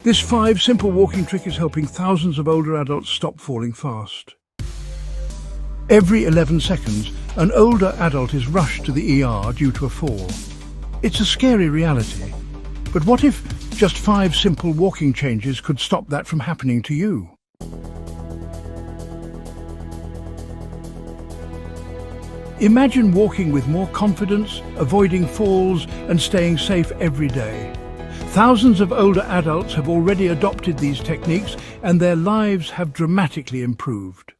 This 5 simple walking trick is helping thousands of older adults stop falling fast. Every 11 seconds, an older adult is rushed to the ER due to a fall. It's a scary reality. But what if just 5 simple walking changes could stop that from happening to you? Imagine walking with more confidence, avoiding falls, and staying safe every day. Thousands of older adults have already adopted these techniques, and their lives have dramatically improved.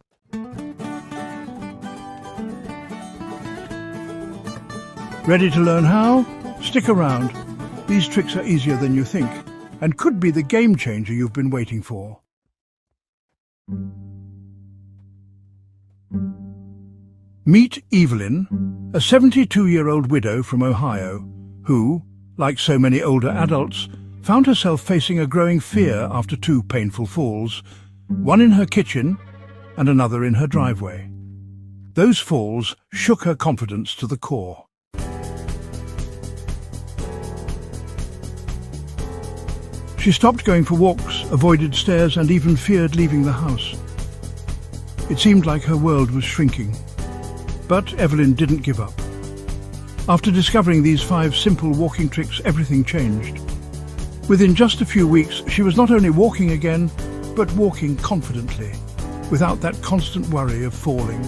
Ready to learn how? Stick around. These tricks are easier than you think, and could be the game changer you've been waiting for. Meet Evelyn, a 72-year-old widow from Ohio, who, like so many older adults, found herself facing a growing fear after 2 painful falls, one in her kitchen and another in her driveway. Those falls shook her confidence to the core. She stopped going for walks, avoided stairs, and even feared leaving the house. It seemed like her world was shrinking. But Evelyn didn't give up. After discovering these 5 simple walking tricks, everything changed. Within just a few weeks, she was not only walking again, but walking confidently, without that constant worry of falling.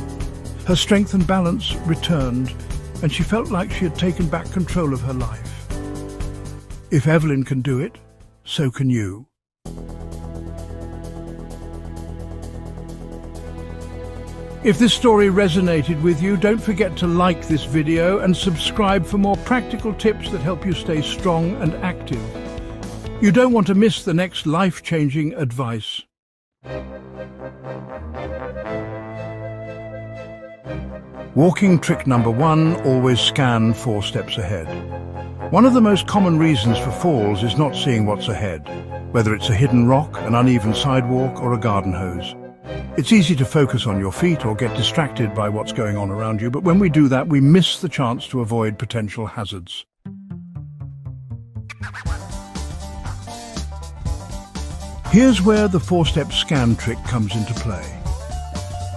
Her strength and balance returned, and she felt like she had taken back control of her life. If Evelyn can do it, so can you. If this story resonated with you, don't forget to like this video and subscribe for more practical tips that help you stay strong and active. You don't want to miss the next life-changing advice. Walking trick number 1, always scan 4 steps ahead. One of the most common reasons for falls is not seeing what's ahead, whether it's a hidden rock, an uneven sidewalk, or a garden hose. It's easy to focus on your feet or get distracted by what's going on around you, but when we do that, we miss the chance to avoid potential hazards. Here's where the 4-step scan trick comes into play.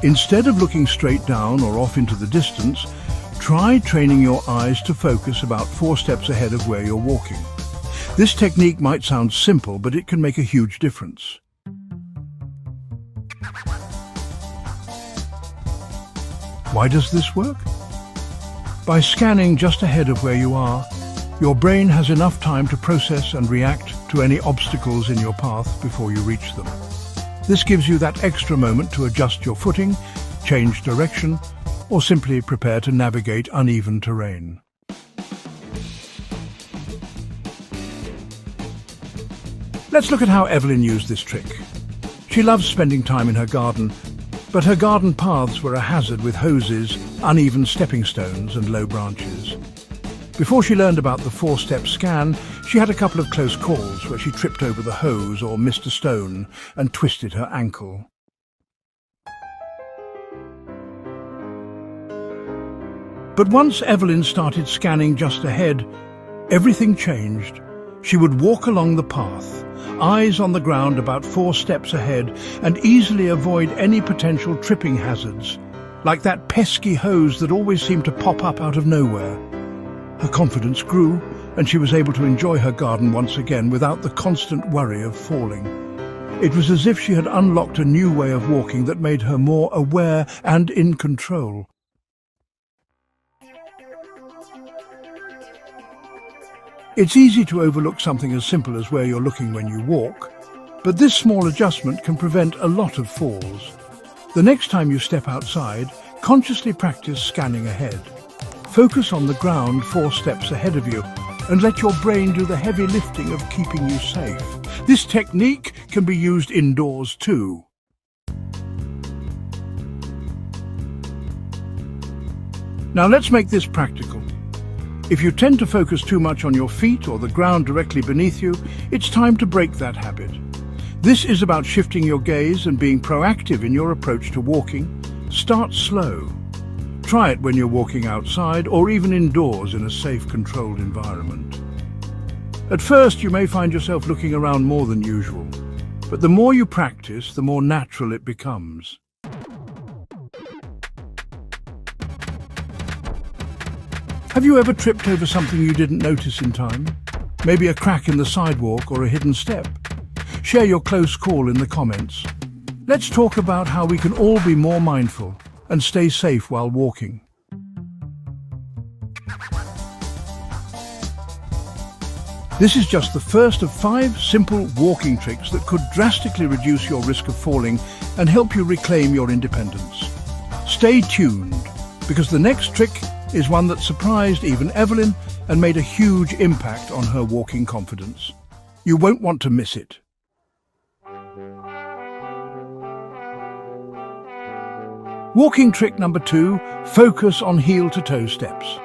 Instead of looking straight down or off into the distance, try training your eyes to focus about 4 steps ahead of where you're walking. This technique might sound simple, but it can make a huge difference. Why does this work? By scanning just ahead of where you are, your brain has enough time to process and react to any obstacles in your path before you reach them. This gives you that extra moment to adjust your footing, change direction, or simply prepare to navigate uneven terrain. Let's look at how Evelyn used this trick. She loves spending time in her garden, but her garden paths were a hazard with hoses, uneven stepping stones, and low branches. Before she learned about the 4-step scan, she had a couple of close calls where she tripped over the hose or missed a stone and twisted her ankle. But once Evelyn started scanning just ahead, everything changed. She would walk along the path, eyes on the ground about 4 steps ahead, and easily avoid any potential tripping hazards, like that pesky hose that always seemed to pop up out of nowhere. Her confidence grew, and she was able to enjoy her garden once again without the constant worry of falling. It was as if she had unlocked a new way of walking that made her more aware and in control. It's easy to overlook something as simple as where you're looking when you walk, but this small adjustment can prevent a lot of falls. The next time you step outside, consciously practice scanning ahead. Focus on the ground 4 steps ahead of you and let your brain do the heavy lifting of keeping you safe. This technique can be used indoors too. Now let's make this practical. If you tend to focus too much on your feet or the ground directly beneath you, it's time to break that habit. This is about shifting your gaze and being proactive in your approach to walking. Start slow. Try it when you're walking outside or even indoors in a safe, controlled environment. At first, you may find yourself looking around more than usual, but the more you practice, the more natural it becomes. Have you ever tripped over something you didn't notice in time? Maybe a crack in the sidewalk or a hidden step? Share your close call in the comments. Let's talk about how we can all be more mindful and stay safe while walking. This is just the first of 5 simple walking tricks that could drastically reduce your risk of falling and help you reclaim your independence. Stay tuned, because the next trick is one that surprised even Evelyn and made a huge impact on her walking confidence. You won't want to miss it. Walking trick number 2, focus on heel-to-toe steps.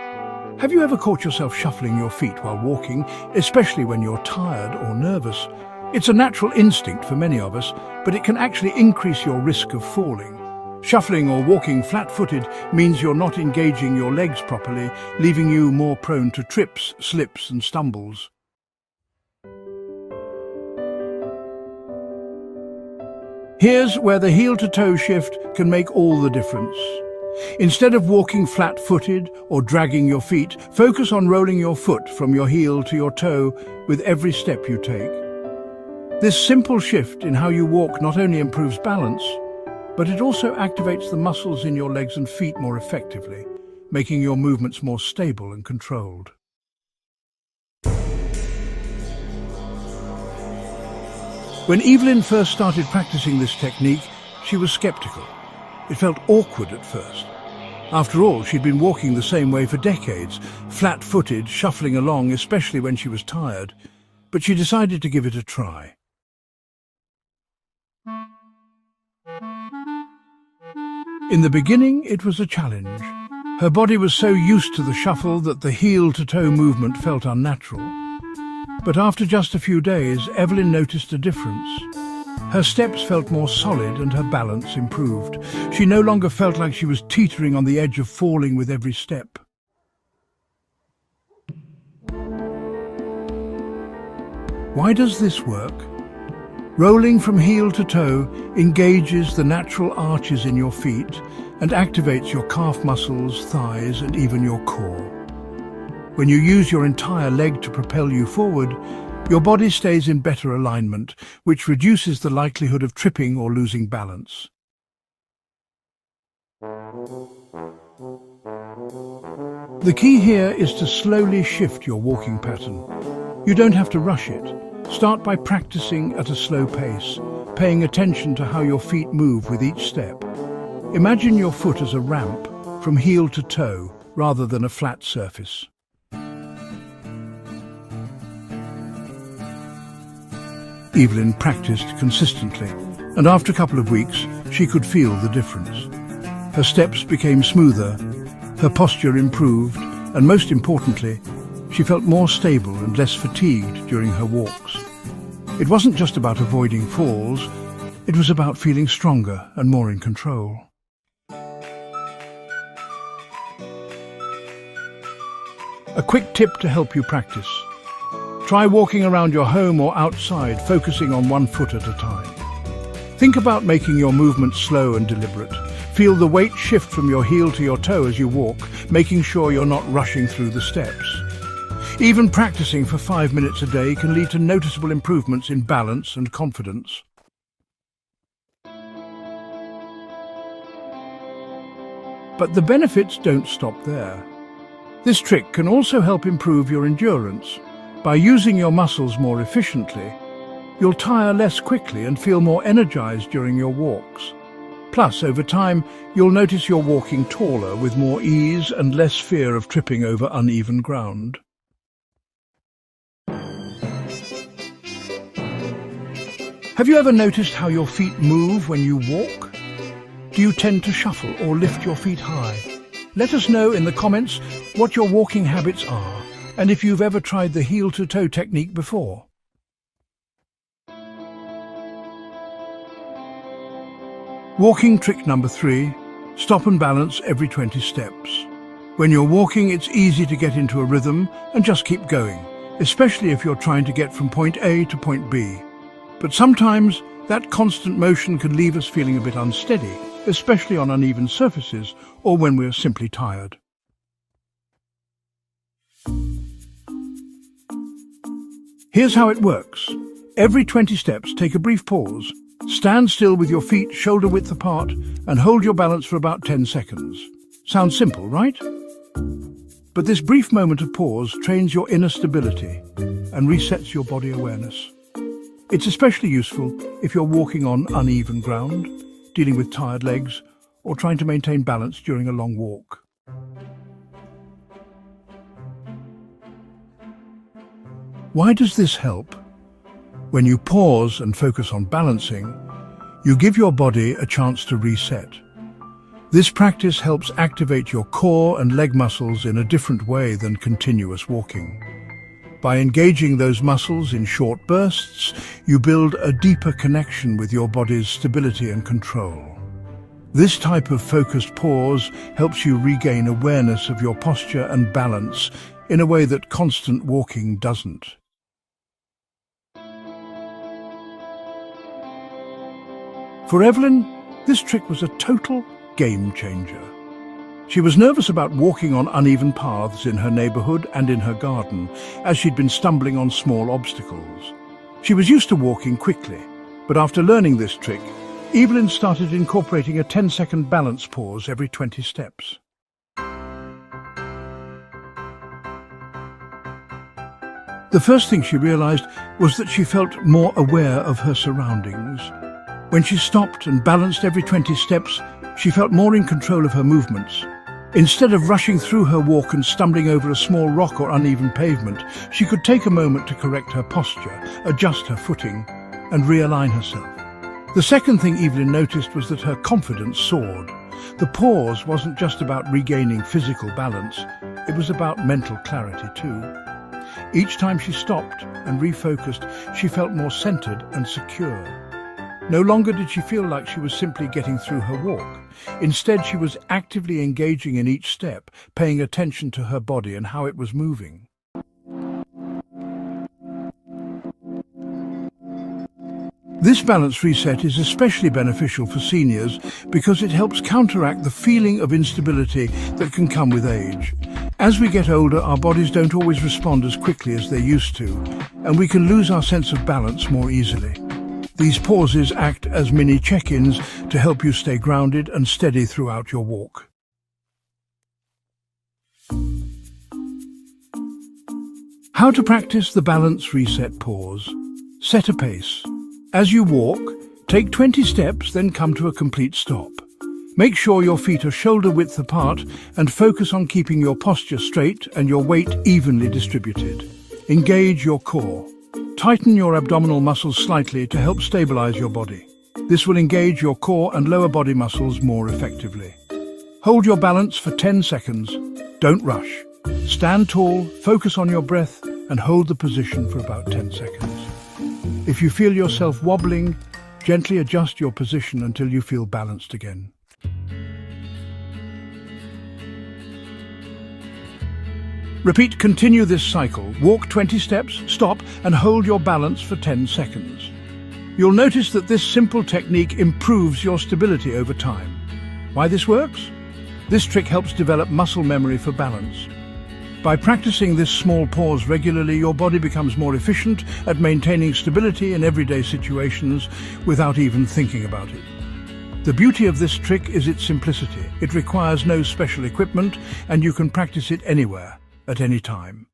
Have you ever caught yourself shuffling your feet while walking, especially when you're tired or nervous? It's a natural instinct for many of us, but it can actually increase your risk of falling. Shuffling or walking flat-footed means you're not engaging your legs properly, leaving you more prone to trips, slips and stumbles. Here's where the heel-to-toe shift can make all the difference. Instead of walking flat-footed or dragging your feet, focus on rolling your foot from your heel to your toe with every step you take. This simple shift in how you walk not only improves balance, but it also activates the muscles in your legs and feet more effectively, making your movements more stable and controlled. When Evelyn first started practicing this technique, she was skeptical. It felt awkward at first. After all, she'd been walking the same way for decades, flat-footed, shuffling along, especially when she was tired. But she decided to give it a try. In the beginning, it was a challenge. Her body was so used to the shuffle that the heel-to-toe movement felt unnatural. But after just a few days, Evelyn noticed a difference. Her steps felt more solid and her balance improved. She no longer felt like she was teetering on the edge of falling with every step. Why does this work? Rolling from heel to toe engages the natural arches in your feet and activates your calf muscles, thighs, and even your core. When you use your entire leg to propel you forward, your body stays in better alignment, which reduces the likelihood of tripping or losing balance. The key here is to slowly shift your walking pattern. You don't have to rush it. Start by practicing at a slow pace, paying attention to how your feet move with each step. Imagine your foot as a ramp from heel to toe rather than a flat surface. Evelyn practiced consistently, and after a couple of weeks, she could feel the difference. Her steps became smoother, her posture improved, and most importantly, she felt more stable and less fatigued during her walks. It wasn't just about avoiding falls, it was about feeling stronger and more in control. A quick tip to help you practice. Try walking around your home or outside, focusing on one foot at a time. Think about making your movements slow and deliberate. Feel the weight shift from your heel to your toe as you walk, making sure you're not rushing through the steps. Even practicing for 5 minutes a day can lead to noticeable improvements in balance and confidence. But the benefits don't stop there. This trick can also help improve your endurance. By using your muscles more efficiently, you'll tire less quickly and feel more energized during your walks. Plus, over time, you'll notice you're walking taller with more ease and less fear of tripping over uneven ground. Have you ever noticed how your feet move when you walk? Do you tend to shuffle or lift your feet high? Let us know in the comments what your walking habits are, and if you've ever tried the heel-to-toe technique before. Walking trick number 3, stop and balance every 20 steps. When you're walking, it's easy to get into a rhythm and just keep going, especially if you're trying to get from point A to point B. But sometimes that constant motion can leave us feeling a bit unsteady, especially on uneven surfaces or when we're simply tired. Here's how it works. Every 20 steps, take a brief pause. Stand still with your feet shoulder width apart and hold your balance for about 10 seconds. Sounds simple, right? But this brief moment of pause trains your inner stability and resets your body awareness. It's especially useful if you're walking on uneven ground, dealing with tired legs, or trying to maintain balance during a long walk. Why does this help? When you pause and focus on balancing, you give your body a chance to reset. This practice helps activate your core and leg muscles in a different way than continuous walking. By engaging those muscles in short bursts, you build a deeper connection with your body's stability and control. This type of focused pause helps you regain awareness of your posture and balance in a way that constant walking doesn't. For Evelyn, this trick was a total game changer. She was nervous about walking on uneven paths in her neighborhood and in her garden, as she'd been stumbling on small obstacles. She was used to walking quickly, but after learning this trick, Evelyn started incorporating a 10-second balance pause every 20 steps. The first thing she realized was that she felt more aware of her surroundings. When she stopped and balanced every 20 steps, she felt more in control of her movements. Instead of rushing through her walk and stumbling over a small rock or uneven pavement, she could take a moment to correct her posture, adjust her footing, and realign herself. The second thing Evelyn noticed was that her confidence soared. The pause wasn't just about regaining physical balance, it was about mental clarity too. Each time she stopped and refocused, she felt more centered and secure. No longer did she feel like she was simply getting through her walk. Instead, she was actively engaging in each step, paying attention to her body and how it was moving. This balance reset is especially beneficial for seniors because it helps counteract the feeling of instability that can come with age. As we get older, our bodies don't always respond as quickly as they used to, and we can lose our sense of balance more easily. These pauses act as mini check-ins to help you stay grounded and steady throughout your walk. How to practice the balance reset pause. Set a pace. As you walk, take 20 steps, then come to a complete stop. Make sure your feet are shoulder width apart and focus on keeping your posture straight and your weight evenly distributed. Engage your core. Tighten your abdominal muscles slightly to help stabilize your body. This will engage your core and lower body muscles more effectively. Hold your balance for 10 seconds. Don't rush. Stand tall, focus on your breath, and hold the position for about 10 seconds. If you feel yourself wobbling, gently adjust your position until you feel balanced again. Continue this cycle. Walk 20 steps, stop, and hold your balance for 10 seconds. You'll notice that this simple technique improves your stability over time. Why this works? This trick helps develop muscle memory for balance. By practicing this small pause regularly, your body becomes more efficient at maintaining stability in everyday situations without even thinking about it. The beauty of this trick is its simplicity. It requires no special equipment, and you can practice it anywhere, at any time.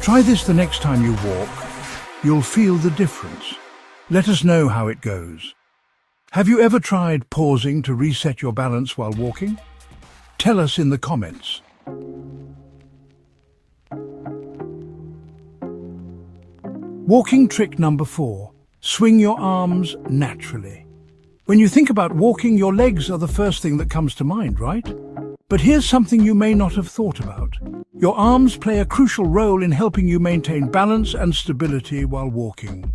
Try this the next time you walk. You'll feel the difference. Let us know how it goes. Have you ever tried pausing to reset your balance while walking? Tell us in the comments. Walking trick number 4. Swing your arms naturally. When you think about walking, your legs are the first thing that comes to mind, right? But here's something you may not have thought about. Your arms play a crucial role in helping you maintain balance and stability while walking.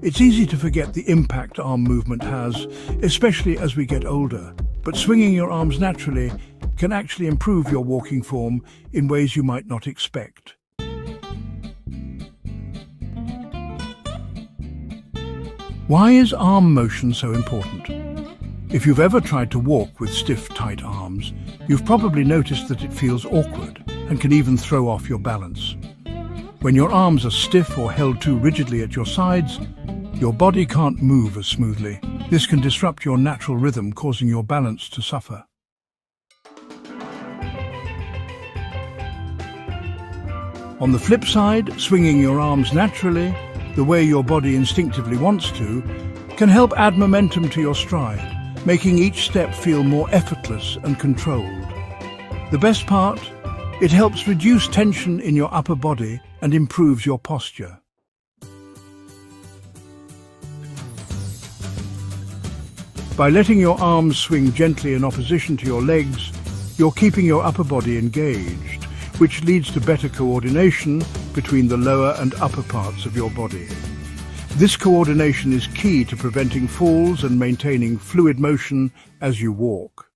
It's easy to forget the impact arm movement has, especially as we get older. But swinging your arms naturally can actually improve your walking form in ways you might not expect. Why is arm motion so important? If you've ever tried to walk with stiff, tight arms, you've probably noticed that it feels awkward and can even throw off your balance. When your arms are stiff or held too rigidly at your sides, your body can't move as smoothly. This can disrupt your natural rhythm, causing your balance to suffer. On the flip side, swinging your arms naturally, the way your body instinctively wants to, can help add momentum to your stride, making each step feel more effortless and controlled. The best part? It helps reduce tension in your upper body and improves your posture. By letting your arms swing gently in opposition to your legs, you're keeping your upper body engaged, which leads to better coordination between the lower and upper parts of your body. This coordination is key to preventing falls and maintaining fluid motion as you walk.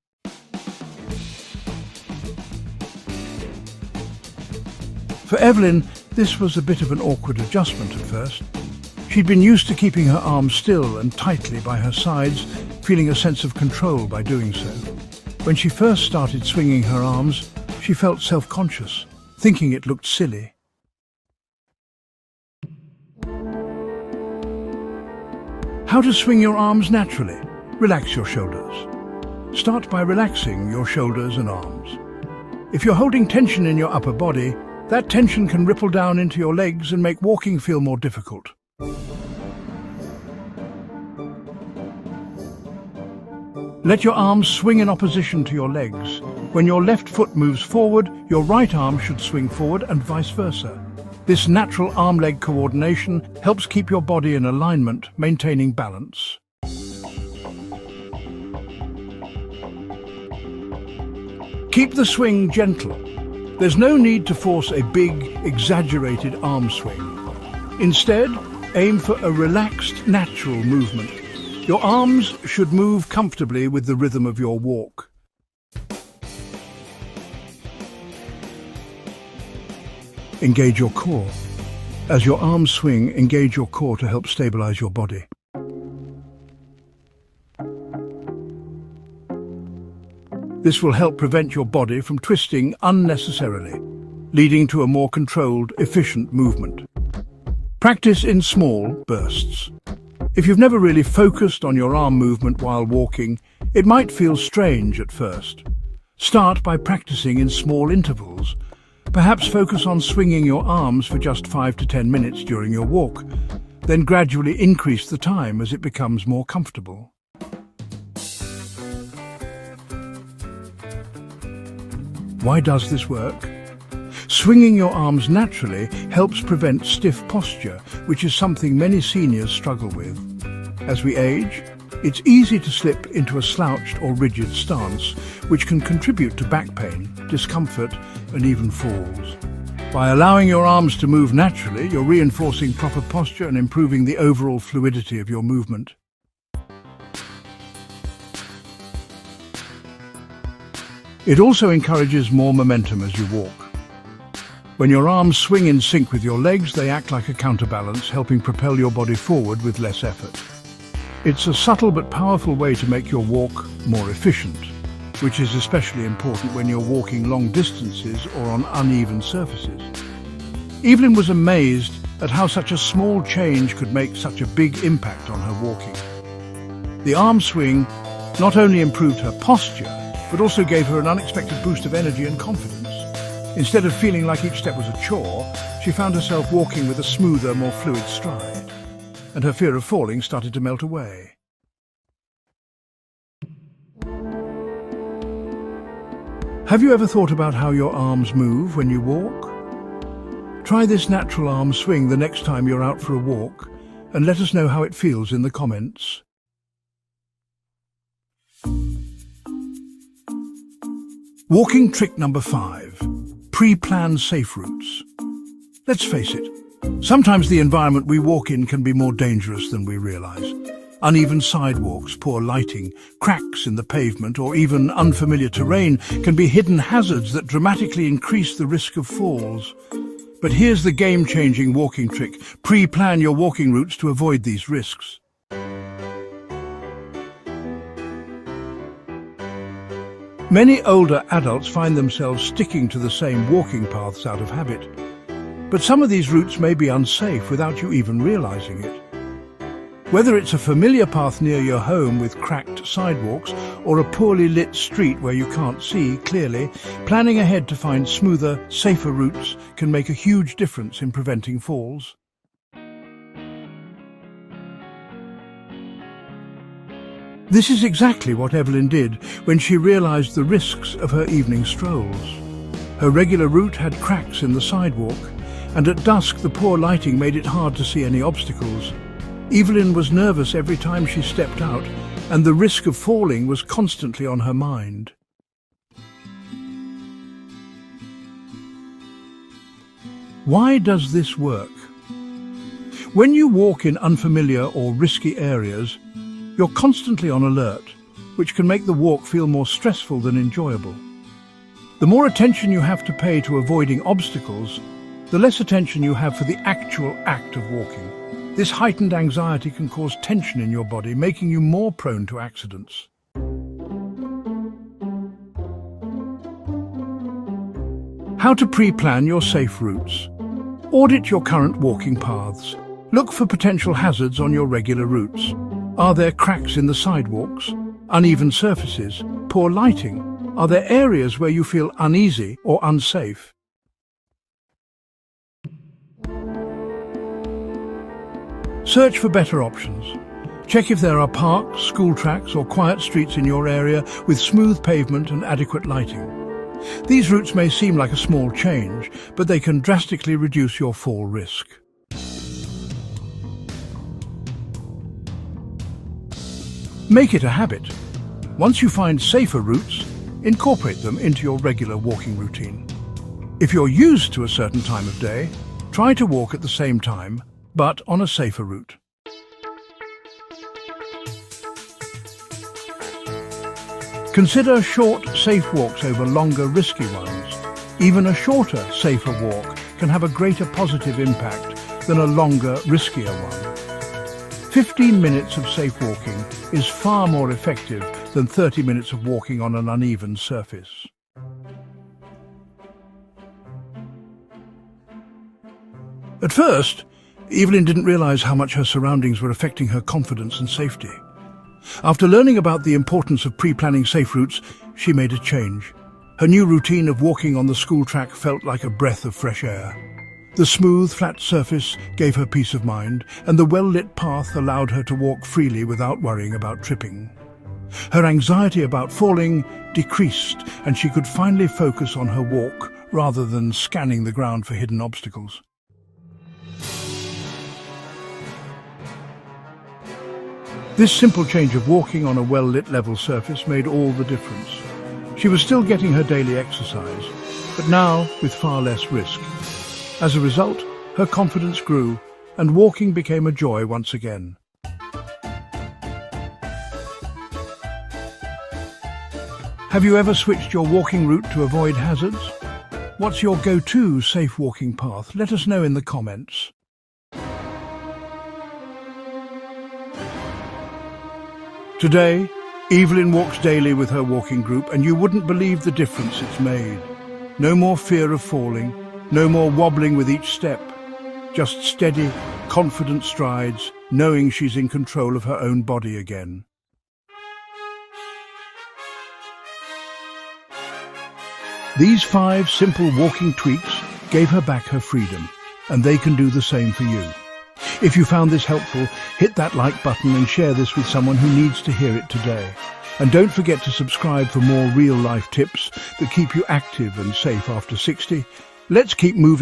For Evelyn, this was a bit of an awkward adjustment at first. She'd been used to keeping her arms still and tightly by her sides, feeling a sense of control by doing so. When she first started swinging her arms, she felt self-conscious, thinking it looked silly. How to swing your arms naturally? Relax your shoulders. Start by relaxing your shoulders and arms. If you're holding tension in your upper body, that tension can ripple down into your legs and make walking feel more difficult. Let your arms swing in opposition to your legs. When your left foot moves forward, your right arm should swing forward and vice versa. This natural arm-leg coordination helps keep your body in alignment, maintaining balance. Keep the swing gentle. There's no need to force a big, exaggerated arm swing. Instead, aim for a relaxed, natural movement. Your arms should move comfortably with the rhythm of your walk. Engage your core. As your arms swing, engage your core to help stabilize your body. This will help prevent your body from twisting unnecessarily, leading to a more controlled, efficient movement. Practice in small bursts. If you've never really focused on your arm movement while walking, it might feel strange at first. Start by practicing in small intervals. Perhaps focus on swinging your arms for just 5 to 10 minutes during your walk, then gradually increase the time as it becomes more comfortable. Why does this work? Swinging your arms naturally helps prevent stiff posture, which is something many seniors struggle with. As we age, it's easy to slip into a slouched or rigid stance, which can contribute to back pain, discomfort, and even falls. By allowing your arms to move naturally, you're reinforcing proper posture and improving the overall fluidity of your movement. It also encourages more momentum as you walk. When your arms swing in sync with your legs, they act like a counterbalance, helping propel your body forward with less effort. It's a subtle but powerful way to make your walk more efficient, which is especially important when you're walking long distances or on uneven surfaces. Evelyn was amazed at how such a small change could make such a big impact on her walking. The arm swing not only improved her posture, but also gave her an unexpected boost of energy and confidence. Instead of feeling like each step was a chore, she found herself walking with a smoother, more fluid stride, and her fear of falling started to melt away. Have you ever thought about how your arms move when you walk? Try this natural arm swing the next time you're out for a walk, and let us know how it feels in the comments. Walking trick number 5. Pre-plan safe routes. Let's face it, sometimes the environment we walk in can be more dangerous than we realize. Uneven sidewalks, poor lighting, cracks in the pavement, or even unfamiliar terrain can be hidden hazards that dramatically increase the risk of falls. But here's the game-changing walking trick. Pre-plan your walking routes to avoid these risks. Many older adults find themselves sticking to the same walking paths out of habit. But some of these routes may be unsafe without you even realizing it. Whether it's a familiar path near your home with cracked sidewalks or a poorly lit street where you can't see clearly, planning ahead to find smoother, safer routes can make a huge difference in preventing falls. This is exactly what Evelyn did when she realized the risks of her evening strolls. Her regular route had cracks in the sidewalk, and at dusk the poor lighting made it hard to see any obstacles. Evelyn was nervous every time she stepped out, and the risk of falling was constantly on her mind. Why does this work? When you walk in unfamiliar or risky areas, you're constantly on alert, which can make the walk feel more stressful than enjoyable. The more attention you have to pay to avoiding obstacles, the less attention you have for the actual act of walking. This heightened anxiety can cause tension in your body, making you more prone to accidents. How to pre-plan your safe routes. Audit your current walking paths. Look for potential hazards on your regular routes. Are there cracks in the sidewalks? Uneven surfaces? Poor lighting? Are there areas where you feel uneasy or unsafe? Search for better options. Check if there are parks, school tracks or quiet streets in your area with smooth pavement and adequate lighting. These routes may seem like a small change, but they can drastically reduce your fall risk. Make it a habit. Once you find safer routes, incorporate them into your regular walking routine. If you're used to a certain time of day, try to walk at the same time, but on a safer route. Consider short, safe walks over longer, risky ones. Even a shorter, safer walk can have a greater positive impact than a longer, riskier one. 15 minutes of safe walking is far more effective than 30 minutes of walking on an uneven surface. At first, Evelyn didn't realize how much her surroundings were affecting her confidence and safety. After learning about the importance of pre-planning safe routes, she made a change. Her new routine of walking on the school track felt like a breath of fresh air. The smooth, flat surface gave her peace of mind, and the well-lit path allowed her to walk freely without worrying about tripping. Her anxiety about falling decreased, and she could finally focus on her walk rather than scanning the ground for hidden obstacles. This simple change of walking on a well-lit level surface made all the difference. She was still getting her daily exercise, but now with far less risk. As a result, her confidence grew, and walking became a joy once again. Have you ever switched your walking route to avoid hazards? What's your go-to safe walking path? Let us know in the comments. Today, Evelyn walks daily with her walking group, and you wouldn't believe the difference it's made. No more fear of falling, no more wobbling with each step. Just steady, confident strides, knowing she's in control of her own body again. These 5 simple walking tweaks gave her back her freedom, and they can do the same for you. If you found this helpful, hit that like button and share this with someone who needs to hear it today. And don't forget to subscribe for more real-life tips that keep you active and safe after 60. Let's keep moving.